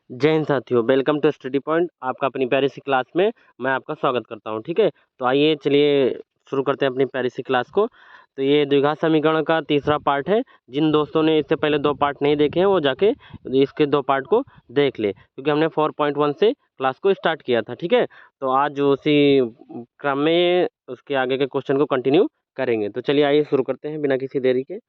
जय हिंद साथियों, welcome to study point. आपका अपनी प्यारी सी क्लास में मैं आपका स्वागत करता हूं। ठीक है, तो आइए चलिए शुरू करते हैं अपनी प्यारी सी क्लास को। तो ये द्विघात समीकरण का तीसरा पार्ट है। जिन दोस्तों ने इससे पहले दो पार्ट नहीं देखे हैं वो जाके इसके दो पार्ट को देख ले, क्योंकि हमने 4.1 से क्लास को स्टार्ट किया था। ठीक है, तो आज उसी क्रम में उसके आगे के क्वेश्चन को कंटिन्यू करेंगे। तो चलिए आइए शुरू करते हैं बिना किसी देरी के।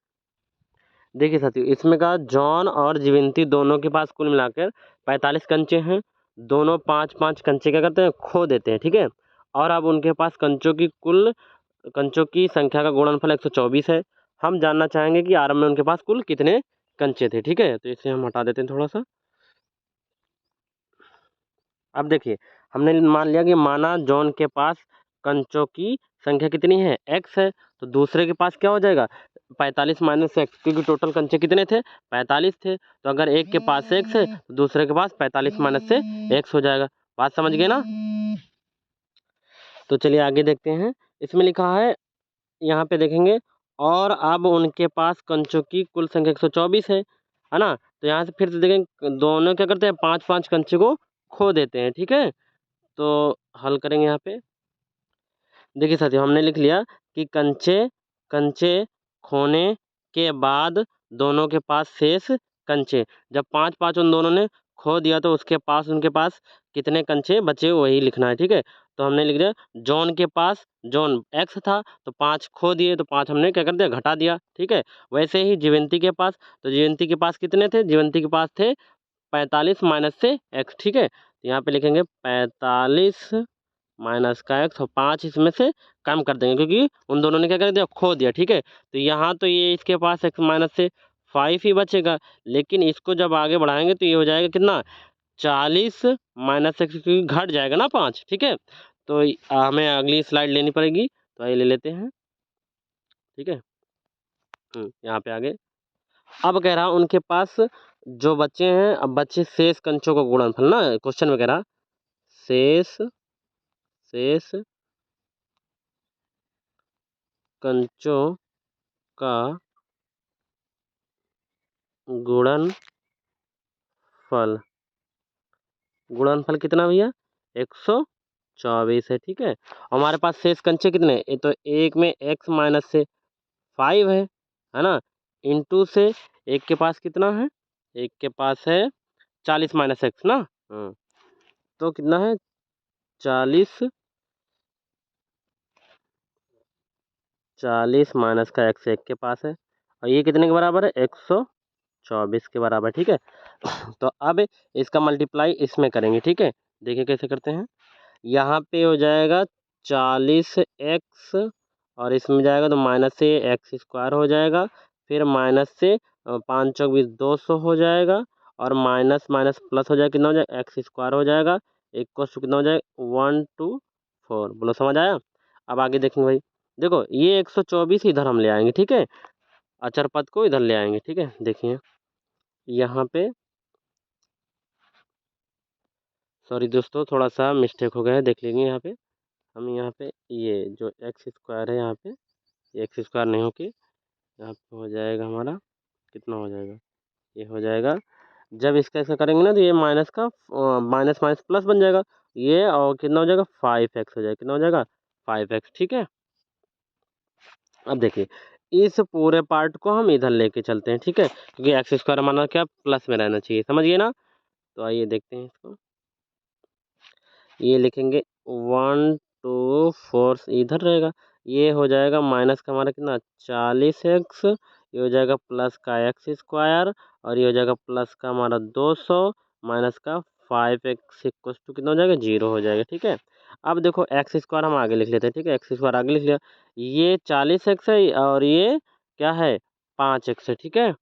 देखिए साथियों, इसमें कहा जॉन और जीवंती दोनों के पास कुल मिलाकर 45 कंचे हैं। दोनों 5-5 कंचे क्या करते हैं, खो देते हैं। ठीक है, और अब उनके पास कंचों की संख्या का गुणनफल 124 है। हम जानना चाहेंगे कि आरंभ में उनके पास कुल कितने कंचे थे। ठीक है, तो इसे हम हटा देते हैं थोड़ा सा। अब देखिए, हमने मान लिया कि माना जॉन के पास कंचों की संख्या कितनी है, x है। तो दूसरे के पास क्या हो जाएगा, 45 माइनस एक्स, क्योंकि टोटल कंचे कितने थे, 45 थे। तो अगर एक के पास x है तो दूसरे के पास 45 माइनस से x हो जाएगा। बात समझ गए ना। तो चलिए आगे देखते हैं। इसमें लिखा है, यहाँ पे देखेंगे, और अब उनके पास कंचों की कुल संख्या 124 है ना। तो यहाँ से फिर से देखें, दोनों क्या करते हैं, 5-5 कंचे को खो देते हैं। ठीक है, तो हल करेंगे यहाँ पे। देखिए साथियों, हमने लिख लिया कि कंचे कंचे खोने के बाद दोनों के पास शेष कंचे, जब 5-5 उन दोनों ने खो दिया तो उनके पास कितने कंचे बचे वही लिखना है। ठीक है, तो हमने लिख दिया जॉन के पास, जॉन एक्स था तो 5 खो दिए, तो 5 हमने क्या कर दिया, घटा दिया। ठीक है, वैसे ही जीवंती के पास, तो जीवंती के पास कितने थे, जीवंती के पास थे 45 माइनस से एक्स। ठीक है, तो यहाँ पे लिखेंगे 45 माइनस का एक्स, और 5 इसमें से कम कर देंगे क्योंकि उन दोनों ने क्या कर दिया, खो दिया। ठीक है, तो यहाँ तो ये इसके पास एक्स माइनस से 5 ही बचेगा, लेकिन इसको जब आगे बढ़ाएंगे तो ये हो जाएगा कितना, 40 माइनस एक्स, क्योंकि घट जाएगा ना 5। ठीक है, तो हमें अगली स्लाइड लेनी पड़ेगी, तो आइए ले लेते हैं। ठीक है, यहाँ पे आगे अब कह रहा उनके पास जो बच्चे हैं, अब बच्चे शेष कंचों का गुणनफल ना, क्वेश्चन वगैरह, शेष शेष कंचों का गुणनफल, गुणनफल कितना भैया, 124 है। ठीक है, हमारे पास शेष कंचे कितने, ये तो एक में x माइनस से 5 है ना, इंटू से एक के पास कितना है, एक के पास है 40 माइनस एक्स ना। तो कितना है, 40 माइनस का एक्स एक के पास है, और ये कितने के बराबर है, 124 के बराबर। ठीक है, तो अब इसका मल्टीप्लाई इसमें करेंगे। ठीक है, देखिए कैसे करते हैं। यहाँ पे हो जाएगा 40x, और इसमें जाएगा तो माइनस से एक्स स्क्वायर हो जाएगा, फिर माइनस से 5 चौक 20, 200 हो जाएगा, और माइनस माइनस प्लस हो जाएगा, कितना हो जाएगा, एक्स स्क्वायर हो जाएगा, एक को कितना हो जाएगा, 124। बोलो समझ आया। अब आगे देखेंगे भाई, देखो ये 124 इधर हम ले आएंगे। ठीक है, अचर पद को इधर ले आएंगे। ठीक है, देखिए यहाँ पे, सॉरी दोस्तों थोड़ा सा मिस्टेक हो गया है, देख लीजिए। यहाँ पे हम यहाँ पे ये जो एक्स स्क्वायर है, यहाँ पे एक्स स्क्वायर नहीं होके यहाँ पे हो जाएगा हमारा, कितना हो जाएगा, ये हो जाएगा, जब इसका ऐसा करेंगे ना तो ये माइनस का माइनस माइनस प्लस बन जाएगा, ये और कितना हो जाएगा, 5x हो जाएगा, कितना हो जाएगा, 5x। ठीक है, अब देखिए इस पूरे पार्ट को हम इधर लेके चलते हैं। ठीक है, क्योंकि एक्स स्क्वायर हमारा क्या, प्लस में रहना चाहिए, समझिए ना। तो आइए देखते हैं इसको, ये लिखेंगे 124 इधर रहेगा, ये हो जाएगा माइनस का हमारा कितना, 40x, ये हो जाएगा प्लस का एक्स स्क्वायर, और ये हो जाएगा प्लस का हमारा 200, माइनस का 5x इक्वल टू कितना हो जाएगा, 0 हो जाएगा। ठीक है, अब देखो एक्स स्क्वायर हम आगे लिख लेते हैं। ठीक है, एक्स स्क्वायर आगे लिख लिया, ये 40x है और ये क्या है, 5x है। ठीक है,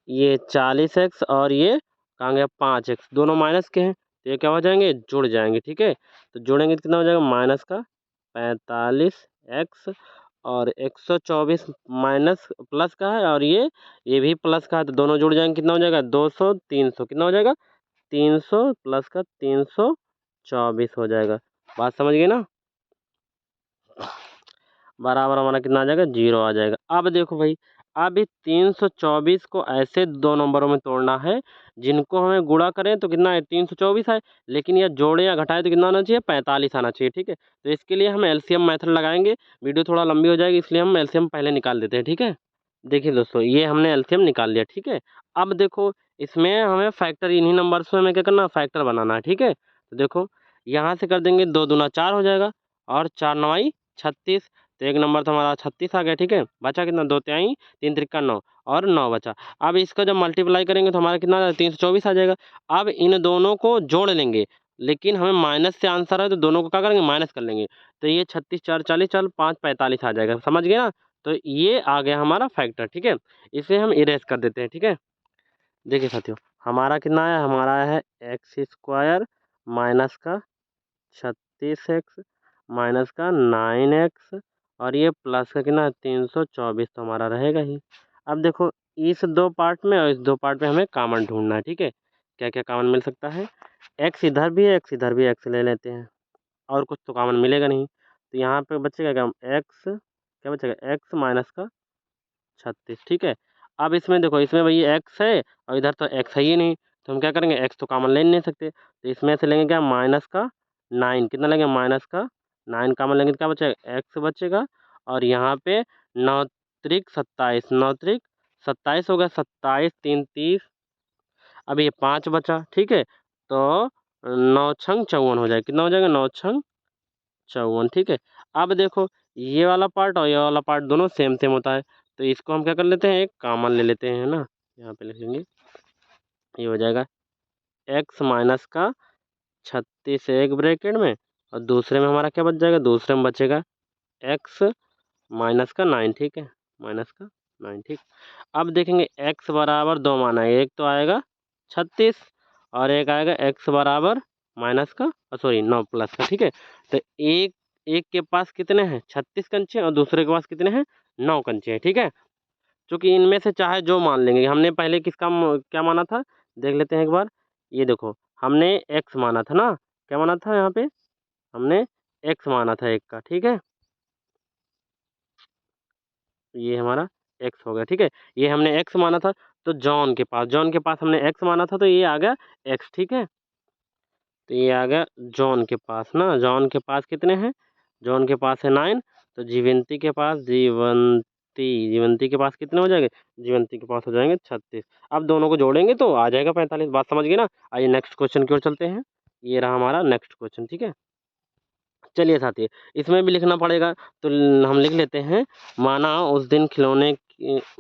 ये 40x और ये कहाँ गया, 5x, दोनों माइनस के हैं तो ये क्या हो जाएंगे, जुड़ जाएंगे। ठीक है, तो जोड़ेंगे तो कितना हो जाएगा, माइनस का 45x, और 124 माइनस प्लस का है, और ये भी प्लस का है, तो दोनों जुड़ जाएंगे, कितना हो जाएगा, 200 300, कितना हो जाएगा, 300 प्लस का 324 हो जाएगा। बात समझ गए ना, बराबर हमारा कितना आ जाएगा, 0 आ जाएगा। अब देखो भाई, अब इस 324 को ऐसे दो नंबरों में तोड़ना है जिनको हमें गुणा करें तो कितना है, 324 है, लेकिन यह जोड़े या घटाए तो कितना आना चाहिए, 45 आना चाहिए। ठीक है, तो इसके लिए हम एलसीएम मेथड लगाएंगे। वीडियो थोड़ा लंबी हो जाएगी इसलिए हम एलसीएम पहले निकाल देते हैं। ठीक है, देखिए दोस्तों, ये हमने एलसीएम निकाल लिया। ठीक है, अब देखो इसमें हमें फैक्टर, इन्हीं नंबर्स में हमें क्या करना है, फैक्टर बनाना है। ठीक है, तो देखो यहाँ से कर देंगे, 2 दूना 4 हो जाएगा और 4 नवाई 36, तो एक नंबर तो हमारा 36 आ गया। ठीक है, बचा कितना, 2 तिहाई 3 त्रिका 9 और 9 बचा। अब इसका जब मल्टीप्लाई करेंगे तो हमारा कितना 324 आ जाएगा। अब इन दोनों को जोड़ लेंगे, लेकिन हमें माइनस से आंसर है तो दोनों को क्या करेंगे, माइनस कर लेंगे। तो ये 36 4 40, चल 5 45 आ जाएगा। समझ गए ना, तो ये आ गया हमारा फैक्टर। ठीक है, इसे हम इरेज कर देते हैं। ठीक है, देखिए साथियों, हमारा कितना आया, हमारा है एक्स स्क्वायर माइनस का 36x माइनस का 9x और ये प्लस का कितना 324, तो हमारा रहेगा ही। अब देखो इस दो पार्ट में और इस दो पार्ट में हमें कॉमन ढूंढना है। ठीक है, क्या क्या कॉमन मिल सकता है, x इधर भी है, x इधर भी है, x ले लेते हैं और कुछ तो कॉमन मिलेगा नहीं। तो यहाँ पे बचेगा क्या, x क्या बचेगा, x माइनस का 36। ठीक है, अब इसमें देखो, इसमें भाई एक्स है और इधर तो एक्स है ही नहीं, तो हम क्या करेंगे, एक्स तो कॉमन ले नहीं सकते, तो इसमें से लेंगे क्या, माइनस का 9, कितना लेंगे, माइनस का 9 कॉमन लेंगे तो क्या बचेगा, एक्स बचेगा। और यहाँ पे 9 त्रिक 27, 9 त्रिक 27 हो गया, 27 3 30, अब ये 5 बचा। ठीक है, तो 9 छंग 54 हो जाएगा, कितना हो जाएगा, 9 छंग 54। ठीक है, अब देखो ये वाला पार्ट और ये वाला पार्ट दोनों सेम सेम होता है, तो इसको हम क्या कर लेते हैं, एक कॉमन ले लेते हैं ना, यहाँ पे लिखेंगे, ये हो जाएगा x माइनस का 36 एक ब्रैकेट में और दूसरे में हमारा क्या बच जाएगा, दूसरे में बचेगा x माइनस का 9। ठीक है, माइनस का 9। ठीक, अब देखेंगे x बराबर दो माना है, एक तो आएगा 36 और एक आएगा x बराबर माइनस का सॉरी 9 प्लस का। ठीक है, तो एक एक के पास कितने हैं, 36 कंचे और दूसरे के पास कितने हैं, 9 कंचे हैं। ठीक है, क्योंकि इनमें से चाहे जो मान लेंगे, हमने पहले किसका क्या माना था, देख लेते हैं एक बार। ये देखो हमने x माना था ना, क्या माना था, यहाँ पे हमने x माना था एक का। ठीक है, ये हमारा x हो गया। ठीक है, ये हमने x माना था, तो जॉन के पास हमने x माना था, तो ये आ गया x। ठीक है, तो ये आ गया जॉन के पास ना, जॉन के पास कितने हैं, जॉन के पास है 9, तो जीवंती के पास कितने हो जाएंगे, जीवंती के पास हो जाएंगे 36। अब दोनों को जोड़ेंगे तो आ जाएगा 45। बात समझ गए ना, आइए नेक्स्ट क्वेश्चन की ओर चलते हैं। ये रहा हमारा नेक्स्ट क्वेश्चन। ठीक है, चलिए साथी, इसमें भी लिखना पड़ेगा, तो हम लिख लेते हैं, माना उस दिन खिलौने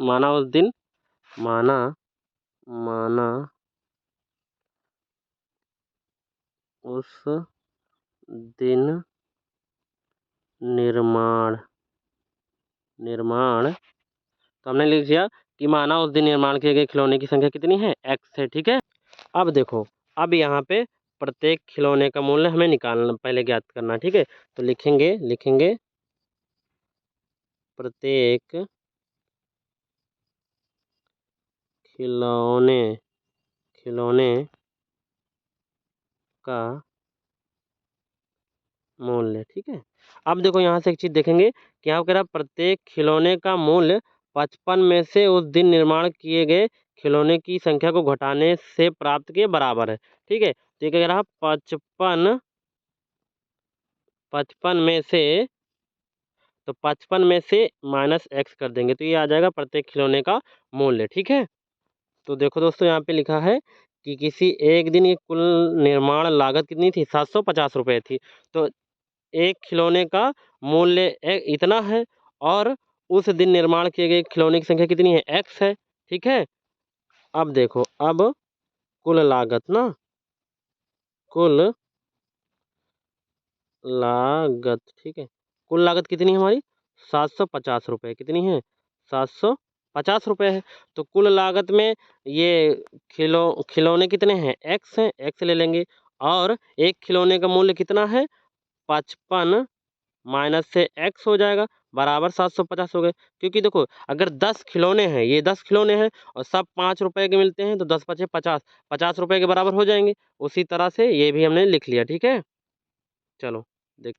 माना उस दिन माना माना उस दिन निर्माण निर्माण तो हमने लिख दिया कि माना उस दिन निर्माण किए गए खिलौने की संख्या कितनी है, x है। ठीक है, अब देखो, अब यहाँ पे प्रत्येक खिलौने का मूल्य हमें निकालना, पहले ज्ञात करना। ठीक है, तो लिखेंगे प्रत्येक खिलौने खिलौने का मूल्य। ठीक है, अब देखो यहाँ से एक चीज देखेंगे कि यहाँ कह रहा प्रत्येक खिलौने का मूल्य 55 में से उस दिन निर्माण किए गए खिलौने की संख्या को घटाने से प्राप्त के बराबर है। ठीक है, तो ये कह रहा 55 55 में से, तो 55 में से माइनस x कर देंगे तो ये आ जाएगा प्रत्येक खिलौने का मूल्य। ठीक है, तो देखो दोस्तों, यहाँ पे लिखा है कि किसी एक दिन की कुल निर्माण लागत कितनी थी, 750 रुपये थी, तो एक खिलौने का मूल्य इतना है और उस दिन निर्माण किए गए खिलौने की संख्या कितनी है, x है। ठीक है, अब देखो, अब कुल लागत ना, कुल लागत, ठीक है, कुल लागत कितनी है हमारी, 750 रुपये, कितनी है, 750 रुपये है। तो कुल लागत में ये खिलौने कितने हैं, x हैं, x ले लेंगे और एक खिलौने का मूल्य कितना है, 55 माइनस से x हो जाएगा बराबर 750 हो गए। क्योंकि देखो अगर 10 खिलौने हैं, ये 10 खिलौने हैं और सब 5 रुपए के मिलते हैं, तो 10 पचे 50, 50 रुपए के बराबर हो जाएंगे। उसी तरह से ये भी हमने लिख लिया। ठीक है, चलो देख,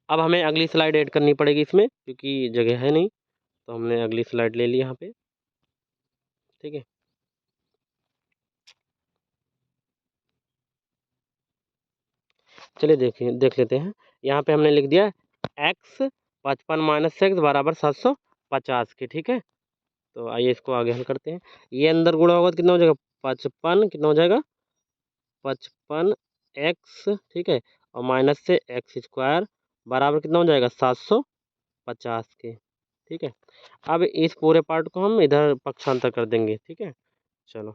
अब हमें अगली स्लाइड ऐड करनी पड़ेगी इसमें, क्योंकि जगह है नहीं, तो हमने अगली स्लाइड ले ली यहाँ पे। ठीक है। चलिए देखिए देख लेते हैं। यहाँ पे हमने लिख दिया x 55 माइनस एक्स बराबर 750 के, ठीक है। तो आइए इसको आगे हल करते हैं। ये अंदर गुणा होगा तो कितना हो जाएगा 55, कितना हो जाएगा 55x, ठीक है, और माइनस से एक्स स्क्वायर बराबर कितना हो जाएगा 750 के, ठीक है। अब इस पूरे पार्ट को हम इधर पक्षांतर कर देंगे, ठीक है। चलो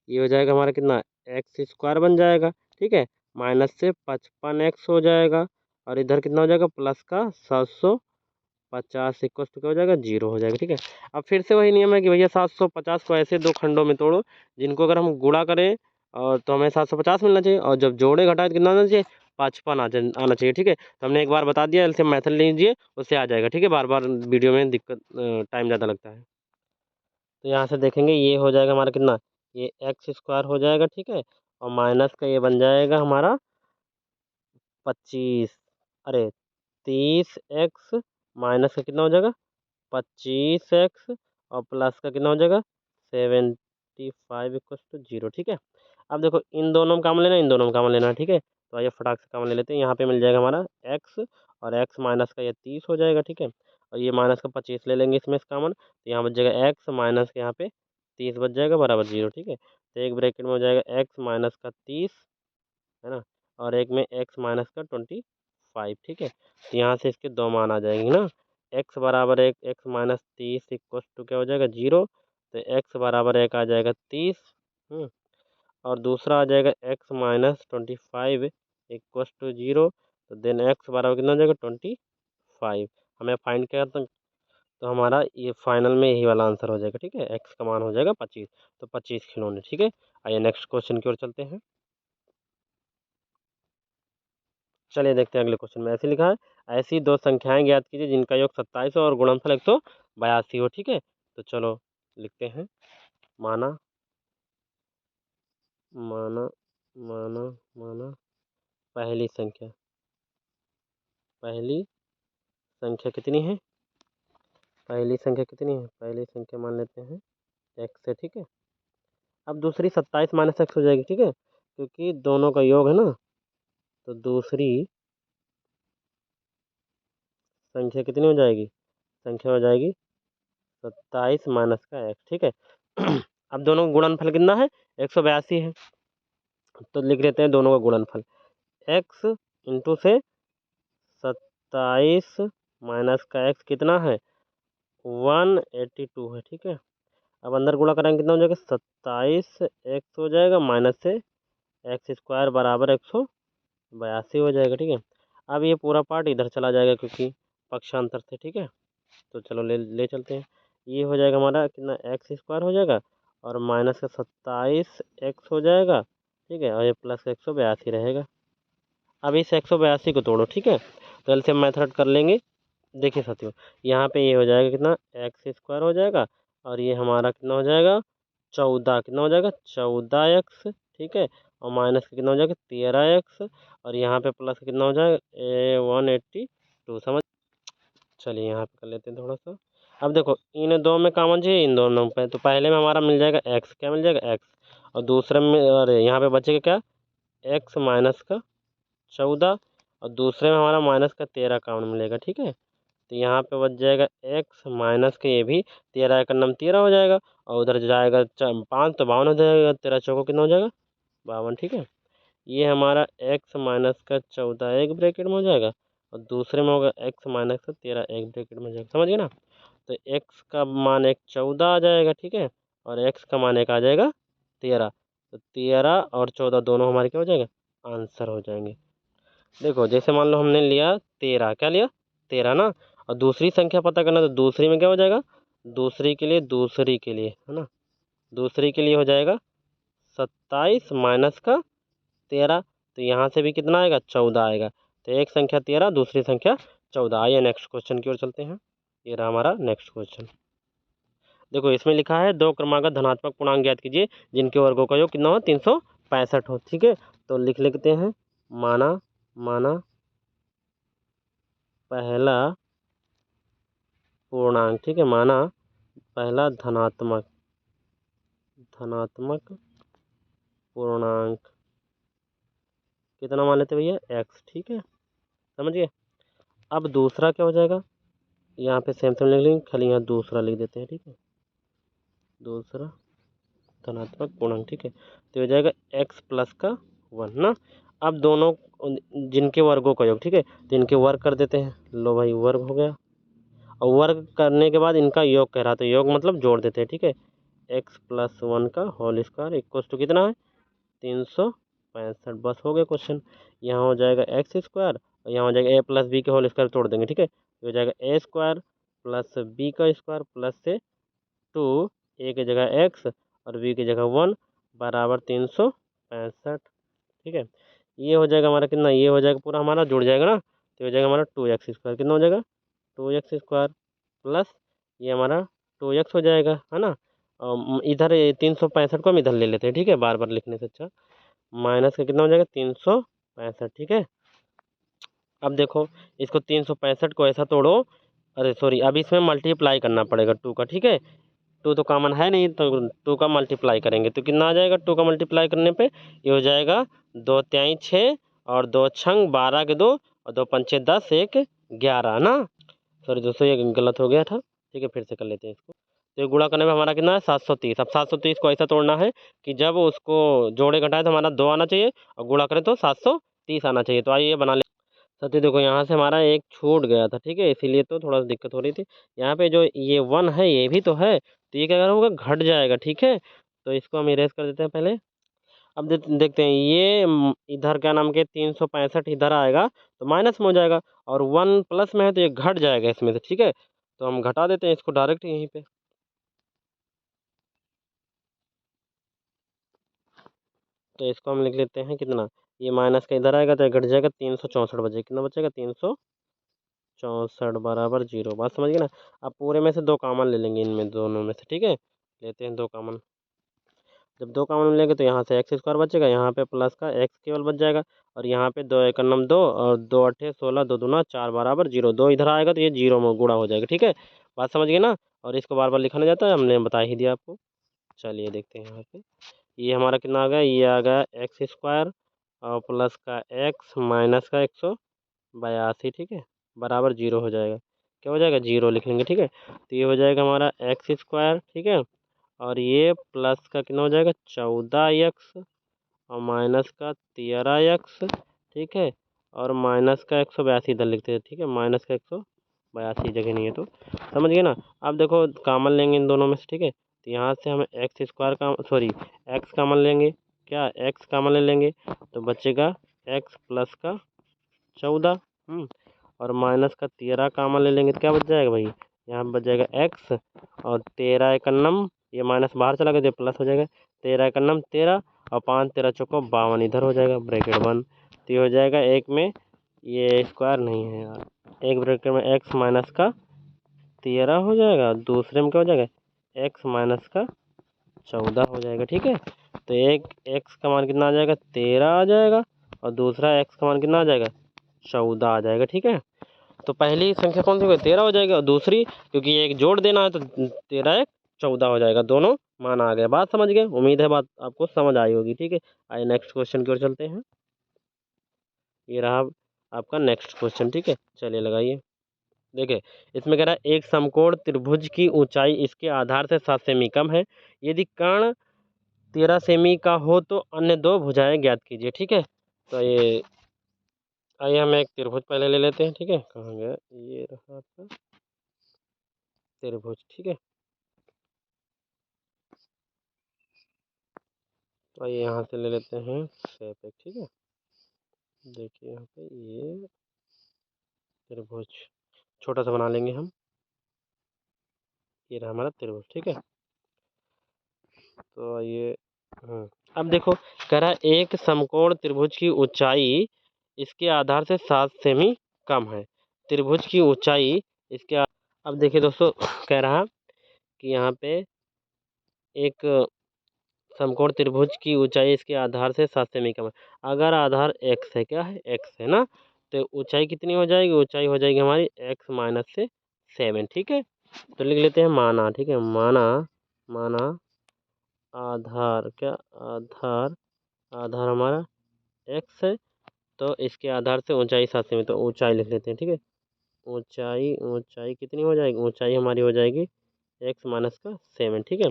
ये हो जाएगा हमारा कितना एक्स स्क्वायर बन जाएगा, ठीक है, माइनस से 55x हो जाएगा और इधर कितना हो जाएगा प्लस का 750 इक्वल टू क्या हो जाएगा 0 हो जाएगा, ठीक है। अब फिर से वही नियम है कि भैया 750 को ऐसे दो खंडों में तोड़ो जिनको अगर हम गुणा करें और तो हमें 750 मिलना चाहिए, और जब जोड़े घटाए तो कितना आना चाहिए 55 आना चाहिए, ठीक है। तो हमने एक बार बता दिया, एलसीएम मेथड लीजिए उससे आ जाएगा, ठीक है। बार बार वीडियो में दिक्कत टाइम ज़्यादा लगता है। तो यहाँ से देखेंगे ये हो जाएगा हमारा कितना, ये एक्स स्क्वायर हो जाएगा, ठीक है, और माइनस का ये बन जाएगा हमारा 25, अरे 30x माइनस का कितना हो जाएगा 25x और प्लस का कितना हो जाएगा 75 इक्वल टू 0, ठीक है। अब देखो इन दोनों में काम लेना, इन दोनों में काम लेना, ठीक है। तो आइए फटाक से काम ले लेते हैं। यहाँ पे मिल जाएगा हमारा x और x माइनस का ये 30 हो जाएगा, ठीक है, और ये माइनस का 25 ले लेंगे इसमें से कॉमन, तो यहाँ बच जाएगा x माइनस के यहाँ पे 30 बच जाएगा बराबर 0, ठीक है। तो एक ब्रैकेट में हो जाएगा x माइनस का 30, है ना, और एक में x माइनस का 25, ठीक है। तो यहाँ से इसके दो मान आ जाएंगे ना, x बराबर एक, x माइनस 30 इक्वल टू क्या हो जाएगा 0, तो x बराबर एक आ जाएगा 30, और दूसरा आ जाएगा x माइनस 25 इक्वल टू 0, तो देन x बराबर कितना हो जाएगा 25। हमें फाइंड किया तो हमारा ये फाइनल में यही वाला आंसर हो जाएगा, ठीक है। x का मान हो जाएगा 25, तो 25 खिलौने, ठीक है। आइए नेक्स्ट क्वेश्चन की ओर चलते हैं। चलिए देखते हैं अगले क्वेश्चन में। ऐसे लिखा है, ऐसी दो संख्याएं ज्ञात कीजिए जिनका योग 27 और गुणनफल 182 हो, ठीक है। तो चलो लिखते हैं। माना माना माना माना पहली संख्या कितनी है, पहली संख्या कितनी है, पहली संख्या मान लेते हैं x है, ठीक है। अब दूसरी 27 माइनस एक्स हो जाएगी, ठीक है, क्योंकि दोनों का योग है ना। तो दूसरी संख्या कितनी हो जाएगी, संख्या हो जाएगी 27 माइनस का एक्स, ठीक है। अब दोनों का गुणनफल कितना है 182 है, तो लिख लेते हैं दोनों का गुणनफल x इंटू से 27 माइनस का एक्स कितना है 182 है, ठीक है। अब अंदर गुणा करेंगे कितना हो जाएगा 27 एक्स हो जाएगा माइनस से एक्स स्क्वायर बराबर 182 हो जाएगा, ठीक है। अब ये पूरा पार्ट इधर चला जाएगा क्योंकि पक्षांतर से, ठीक है। तो चलो ले ले चलते हैं। ये हो जाएगा हमारा कितना एक्स स्क्वायर हो जाएगा और माइनस का 27 एक्स हो जाएगा, ठीक है, और ये प्लस 182 रहेगा। अब इस 182 को तोड़ो, ठीक है, तो एलसीएम मेथड कर लेंगे। देखिए साथियों, यहाँ पे ये हो जाएगा कितना एक्स स्क्वायर हो जाएगा और ये हमारा कितना हो जाएगा 14, कितना हो जाएगा 14x, ठीक है, और माइनस का कितना हो जाएगा 13x, और यहाँ पे प्लस कितना हो जाएगा 182, समझ। चलिए यहाँ पे कर लेते हैं थोड़ा सा। अब देखो इन दो में कॉमन चाहिए, इन दोनों पे, तो पहले में हमारा मिल जाएगा x, क्या मिल जाएगा x, और दूसरे में अरे यहाँ पे बचेगा क्या x माइनस का 14, और दूसरे में हमारा माइनस का 13 कॉमन मिलेगा, ठीक है। तो यहाँ पे बच जाएगा x माइनस के, ये भी 13 का नाम 13 हो जाएगा, और उधर जाएगा 5 तो 52 हो जाएगा, 13 चौको कितना हो जाएगा 52, ठीक है। ये हमारा x माइनस का 14 एक ब्रैकेट में हो जाएगा और दूसरे में होगा x माइनस का 13 एक ब्रैकेट में हो जाएगा, समझ गए ना। तो x का मान एक 14 आ जाएगा, ठीक है, और x का मान एक आ जाएगा 13, तो 13 और 14 दोनों हमारे क्या हो जाएगा आंसर हो जाएंगे। देखो जैसे मान लो हमने लिया 13, क्या लिया 13 ना, और दूसरी संख्या पता करना, तो दूसरी में क्या हो जाएगा, दूसरी के लिए है ना, दूसरी के लिए हो जाएगा 27 माइनस का 13, तो यहाँ से भी कितना आएगा 14 आएगा। तो एक संख्या 13, दूसरी संख्या 14। आइए नेक्स्ट क्वेश्चन की ओर चलते हैं। ये रहा हमारा नेक्स्ट क्वेश्चन। देखो इसमें लिखा है दो क्रमागत धनात्मक पूर्णांक ज्ञात कीजिए जिनके वर्गों का योग कितना हो 365 हो, ठीक है। तो लिख लेते हैं माना माना पहला पूर्णांक, ठीक है, माना पहला धनात्मक पूर्णांक कितना मान लेते भैया, x, ठीक है, समझिए। अब दूसरा क्या हो जाएगा, यहाँ पे सेम लिख लेंगे, खाली यहाँ दूसरा लिख देते हैं, ठीक है, दूसरा धनात्मक पूर्णांक, ठीक है। तो हो जाएगा x प्लस का 1 ना। अब दोनों जिनके वर्गों का योग, ठीक है, तो इनके वर्ग कर देते हैं, लो भाई वर्ग हो गया, और वर्ग करने के बाद इनका योग कह रहा, तो योग मतलब जोड़ देते हैं, ठीक है, x प्लस 1 का होल स्क्वायर इक्वल टू कितना है, 365। बस हो गया क्वेश्चन। यहाँ हो जाएगा एक्स स्क्वायर और यहाँ हो जाएगा ए प्लस बी के होल स्क्वायर तोड़ देंगे, ठीक है, तो हो जाएगा ए स्क्वायर प्लस बी का स्क्वायर प्लस से 2, ए की जगह एक्स और बी की जगह 1 बराबर 365, ठीक है। ये हो जाएगा हमारा कितना, ये हो जाएगा पूरा हमारा जुड़ जाएगा ना, तो हो जाएगा हमारा 2x स्क्वायर, कितना हो जाएगा 2x स्क्वायर प्लस ये हमारा 2x हो जाएगा, है ना। इधर 365 को हम इधर ले लेते हैं, ठीक है, बार बार लिखने से अच्छा, माइनस का कितना हो जाएगा 365, ठीक है। अब देखो इसको 365 को ऐसा तोड़ो, अरे सॉरी, अब इसमें मल्टीप्लाई करना पड़ेगा 2 का, ठीक है, 2 तो कॉमन है नहीं, तो 2 का मल्टीप्लाई करेंगे तो कितना आ जाएगा, 2 का मल्टीप्लाई करने पे ये हो जाएगा 2 त्याई 6 और 2 छंग 12 के 2 और 2 पंचे 10 1 11 ना, सॉरी दोस्तों ये गलत हो गया था, ठीक है, फिर से कर लेते हैं इसको। तो ये गुणा करने में हमारा कितना है 730। अब 730 को ऐसा तोड़ना है कि जब उसको जोड़े घटाए तो हमारा 2 आना चाहिए और गुणा करें तो 730 आना चाहिए। तो आइए ये बना ले सत्य, देखो यहाँ से हमारा एक छूट गया था, ठीक है, इसीलिए तो थोड़ा सा दिक्कत हो रही थी। यहाँ पे जो ये 1 है ये भी तो है, तो ये क्या होगा घट जाएगा, ठीक है, तो इसको हम इरेज कर देते हैं पहले। अब देखते हैं ये इधर क्या नाम के 365 इधर आएगा तो माइनस में हो जाएगा, और 1 प्लस में है तो ये घट जाएगा इसमें से, ठीक है, तो हम घटा देते हैं इसको डायरेक्ट यहीं पे। तो इसको हम लिख लेते हैं कितना, ये माइनस का इधर आएगा तो ये घट जाएगा 364 बचे, कितना बचेगा 364 बराबर 0। बात समझ गए ना। अब पूरे में से 2 कॉमन ले लेंगे इनमें दोनों में से, ठीक है, लेते हैं 2 कॉमन। जब 2 कॉमन लेंगे तो यहाँ से एक्स स्क्वायर बचेगा, यहाँ पे प्लस का एक्स केवल बच जाएगा, और यहाँ पे 2 एक नम 2 और 2 अठे 16 2 दूना 4 बराबर 0। 2 इधर आएगा तो ये 0 में गुणा हो जाएगा, ठीक है, बात समझ गए ना। और इसको बार बार लिखा नहीं जाता है, हमने बता ही दिया आपको। चलिए देखते हैं यहाँ पे, ये हमारा कितना आ गया, ये आ गया एक्स स्क्वायर और प्लस का एक्स माइनस का 182, ठीक है, बराबर 0 हो जाएगा, क्या हो जाएगा 0 लिख लेंगे, ठीक है। तो ये हो जाएगा हमारा एक्स स्क्वायर, ठीक है, और ये प्लस का कितना हो जाएगा 14x और माइनस का 13x, ठीक है, और माइनस का 182 इधर लिखते हैं, ठीक है, माइनस का 182 जगह नहीं है तो समझ गए ना। अब देखो कॉमन लेंगे इन दोनों में से, ठीक है, तो यहाँ से हम एक्स स्क्वायर का सॉरी एक्स कॉमन लेंगे, क्या एक्स कॉमन ले लेंगे तो बचेगा एक्स प्लस का 14, और माइनस का 13 कॉमन ले लेंगे तो क्या बच जाएगा भाई, यहाँ बच जाएगा एक्स और 13 एकन्नम, ये माइनस बाहर चला गया तो प्लस हो जाएगा, 13 एकन्नम 13 और 5 13 चौको 52 इधर हो जाएगा ब्रैकेट बंद। तो ये हो जाएगा एक में, ये स्क्वायर नहीं है यार, एक ब्रैकेट में एक्स माइनस का 13 हो जाएगा, दूसरे में क्या हो जाएगा एक्स माइनस का 14 हो जाएगा, ठीक है। तो एक एक्स का मान कितना आ जाएगा 13 आ जाएगा और दूसरा एक्स का मान कितना आ जाएगा 14 आ जाएगा, ठीक है। तो पहली संख्या कौन सी होगी 13 हो जाएगी और दूसरी क्योंकि एक जोड़ देना है तो 13 एक 14 हो जाएगा, दोनों मान आ गए। बात समझ गए, उम्मीद है बात आपको समझ आई होगी, ठीक है। आइए नेक्स्ट क्वेश्चन की ओर चलते हैं, ये रहा आपका नेक्स्ट क्वेश्चन, ठीक है, चलिए लगाइए। देखिए इसमें कह रहा है एक समकोण त्रिभुज की ऊंचाई इसके आधार से 7 सेमी कम है, यदि कर्ण 13 सेमी का हो तो अन्य 2 भुजाएं ज्ञात कीजिए, ठीक है। तो ये आइए हम एक त्रिभुज पहले ले लेते हैं, ठीक है, कहाँ गया, ये रहा आपका त्रिभुज, ठीक है। तो आइए यहाँ से ले लेते हैं शेप एक, ठीक है, देखिए यहाँ पे ये त्रिभुज छोटा सा बना लेंगे हम, ये रहा हमारा त्रिभुज, ठीक है। तो ये अब देखो कह रहा है एक समकोण त्रिभुज की ऊंचाई इसके आधार से 7 सेमी कम है, त्रिभुज की ऊंचाई इसके अब देखिए दोस्तों कह रहा कि यहाँ पे एक समकोण त्रिभुज की ऊंचाई इसके आधार से 7 सेमी कम है। अगर आधार x है, क्या है x है ना, तो ऊंचाई कितनी हो जाएगी, ऊंचाई हो जाएगी हमारी x माइनस से 7, ठीक है। तो लिख लेते हैं माना, ठीक है, माना, माना आधार, क्या आधार, आधार हमारा x है, तो इसके आधार से ऊंचाई 7 सेमी, तो ऊंचाई लिख लेते हैं, ठीक है। ऊंचाई, ऊंचाई कितनी हो जाएगी, ऊंचाई हमारी हो जाएगी x माइनस का 7, ठीक है।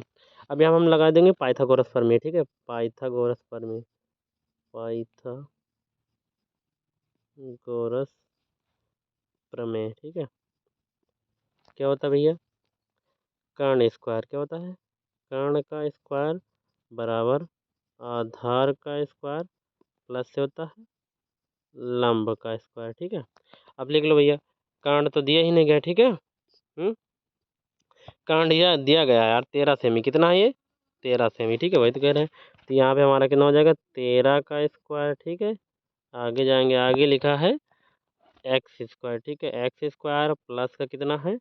अब यहाँ हम लगा देंगे पाइथागोरस प्रमेय, ठीक है, पाइथागोरस प्रमेय, पाइथागोरस प्रमेय, ठीक है। क्या होता है भैया, कर्ण स्क्वायर, क्या होता है, कर्ण का स्क्वायर बराबर आधार का स्क्वायर प्लस से होता है लंब का स्क्वायर, ठीक है। अब लिख लो भैया, कर्ण तो दिया ही नहीं गया, ठीक है। कर्ण दिया दिया गया यार 13 सेमी, कितना है ये, 13 सेमी, ठीक है, वही तो कह रहे हैं। तो यहाँ पे हमारा कितना हो जाएगा, 13 का स्क्वायर, ठीक है। आगे जाएंगे, आगे लिखा है एक्स स्क्वायर, ठीक है, एक्स स्क्वायर प्लस का कितना है,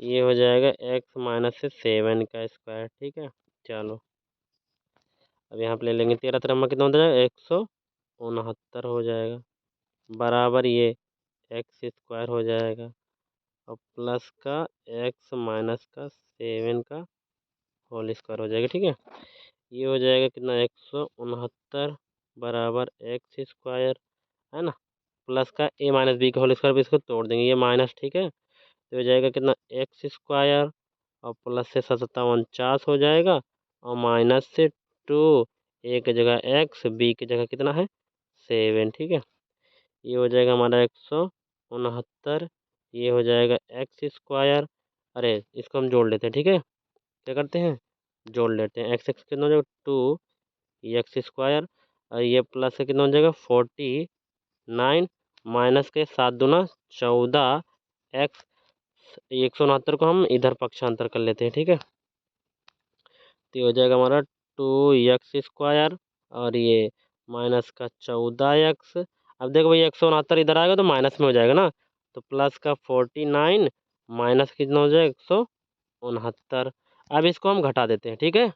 ये हो जाएगा एक्स माइनस से 7 का स्क्वायर, ठीक है। चलो अब यहाँ पे ले लेंगे 13 13 में कितना हो जाएगा, 169 हो जाएगा, बराबर ये एक्स स्क्वायर हो जाएगा और प्लस का एक्स माइनस का 7 का होल स्क्वायर हो जाएगा, ठीक है। ये हो जाएगा कितना, 169 बराबर एक्स स्क्वायर, है ना, प्लस का ए माइनस बी का होल स्क्वायर भी इसको तोड़ देंगे, ये माइनस, ठीक है। तो हो जाएगा कितना, एक्स स्क्वायर और प्लस से 7 49 हो जाएगा और माइनस से 2, ए की जगह एक्स, बी की जगह कितना है 7, ठीक है। ये हो जाएगा हमारा 169, ये हो जाएगा एक्स स्क्वायर, अरे इसको हम जोड़ लेते हैं, ठीक है। क्या करते हैं, जोड़ लेते हैं, एक्स एक्स कितना हो जाएगा 2, ये एक्स स्क्वायर और ये प्लस से कितना हो जाएगा 49, माइनस के 7 दूना 14 एक्स, 169 को हम इधर पक्षांतर कर लेते हैं, ठीक है। तो ये हो जाएगा हमारा 2x² और ये माइनस का 14x। अब देखो भैया 169 इधर आएगा तो माइनस में हो जाएगा ना, तो प्लस का 49 माइनस कितना हो जाएगा 169। अब इसको हम घटा देते हैं, ठीक है।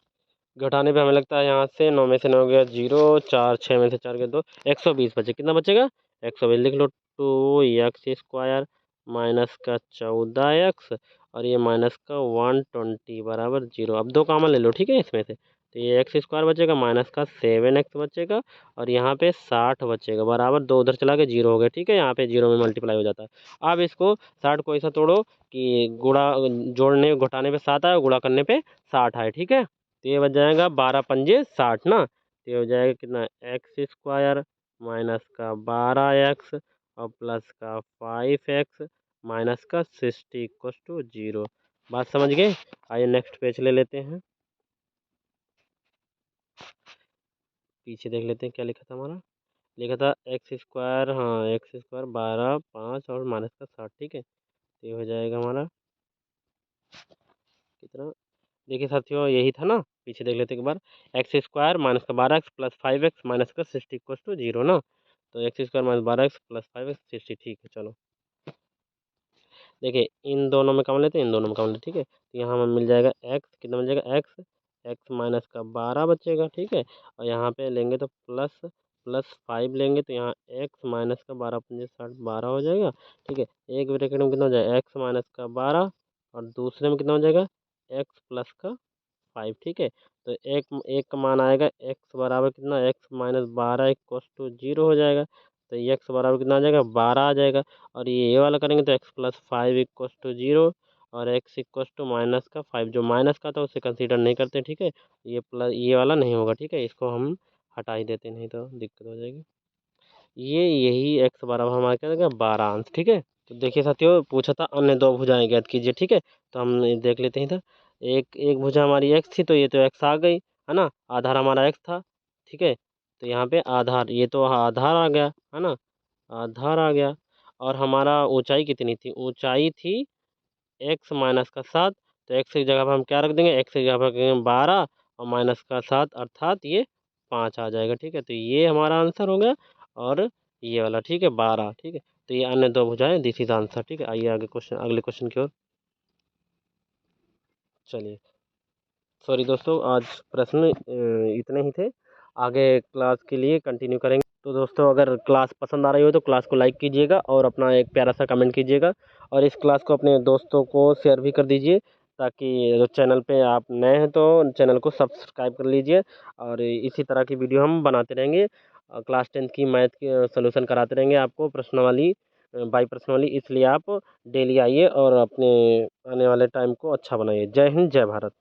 घटाने पे हमें लगता है यहाँ से 9 में से 9 गया 0, 4 6 में से 4 गया 2, 120 बचे, कितना बचेगा 120, लिख लो 2x² माइनस का 14x और ये माइनस का 120 बराबर 0। अब दो कॉमन ले लो, ठीक है, इसमें से, तो ये एक्स स्क्वायर बचेगा माइनस का 7x बचेगा और यहाँ पे 60 बचेगा बराबर 2 उधर चला के 0 हो गया, ठीक है, यहाँ पे 0 में मल्टीप्लाई हो जाता है। अब इसको 60 को ऐसा तोड़ो कि गुणा, जोड़ने घटाने पे 7 आए, गुणा करने पे 60 आए, ठीक है। तो ये बच जाएगा 12 पंजे 60 ना, तो ये हो जाएगा कितना, एक्स स्क्वायर माइनस का 12x और प्लस का 5x माइनस का 60 इक्वल टू 0। बात समझ गए। आइए नेक्स्ट पेज ले लेते हैं, पीछे देख लेते हैं क्या लिखा था हमारा, लिखा था एक्स स्क्वायर, हाँ एक्स स्क्वायर 12 5 और माइनस का 60, ठीक है। तो ये हो जाएगा हमारा कितना, देखिए साथियों यही था ना, पीछे देख लेते एक बार, एक्स स्क्वायर माइनस का 12x प्लस 5x माइनस का 60 इक्वल टू 0 ना, तो x square minus 12x plus 5x 60, ठीक है। चलो देखिए इन दोनों में कॉमन लेते हैं, इन दोनों में कॉमन लेते, ठीक है। तो यहाँ हमें मिल जाएगा एक्स, कितना मिल जाएगा एक्स, एक्स माइनस का 12 बचेगा, ठीक है। और यहाँ पे लेंगे तो प्लस प्लस 5 लेंगे तो यहाँ एक्स माइनस का 12 पंजे 60 12 हो जाएगा, ठीक है। एक ब्रैकेट में कितना हो जाएगा एक्स माइनस का 12 और दूसरे में कितना हो जाएगा एक्स प्लस का 5, ठीक है। तो एक एक का मान आएगा एक्स बराबर कितना, एक्स माइनस 12 इक्व टू 0 हो जाएगा, तो एक्स बराबर कितना आ जाएगा 12 आ जाएगा। और ये वाला करेंगे तो एक्स प्लस 5 इक्व टू 0 और एक्स इक्व टू माइनस का 5, जो माइनस का था उसे कंसीडर नहीं करते, ठीक है। ये प्लस, ये वाला नहीं होगा, ठीक है, इसको हम हटा ही देते, नहीं तो दिक्कत हो जाएगी। ये यही एक्स बराबर हमारा क्या देगा 12 अंश, ठीक है। तो देखिए साथियों पूछा था अन्य दो भुजाएं ज्ञात कीजिए, ठीक है। तो हम देख लेते हैं इधर, एक एक भुजा हमारी एक्स थी तो ये तो एक्स आ गई, है ना, आधार हमारा एक्स था, ठीक है। तो यहाँ पे आधार, ये तो आधार आ गया, है ना, आधार आ गया। और हमारा ऊंचाई कितनी थी, ऊंचाई थी एक्स माइनस का 7, तो एक्स की जगह पर हम क्या रख देंगे, एक्स की जगह पर रखेंगे 12 और माइनस का 7 अर्थात ये 5 आ जाएगा, ठीक है। तो ये हमारा आंसर हो गया और ये वाला, ठीक है, 12, ठीक है। तो ये अन्य दो भुजाएं, दिस इज आंसर, ठीक है। आइए आगे क्वेश्चन, अगले क्वेश्चन की ओर चलिए। सॉरी दोस्तों, आज प्रश्न इतने ही थे। आगे क्लास के लिए कंटिन्यू करेंगे। तो दोस्तों अगर क्लास पसंद आ रही हो तो क्लास को लाइक कीजिएगा और अपना एक प्यारा सा कमेंट कीजिएगा और इस क्लास को अपने दोस्तों को शेयर भी कर दीजिए, ताकि जो चैनल पे आप नए हैं तो चैनल को सब्सक्राइब कर लीजिए और इसी तरह की वीडियो हम बनाते रहेंगे। क्लास 10 की मैथ के सोल्यूशन कराते रहेंगे आपको प्रश्नावली बाई प्रश्नावली, इसलिए आप डेली आइए और अपने आने वाले टाइम को अच्छा बनाइए। जय हिंद, जय भारत।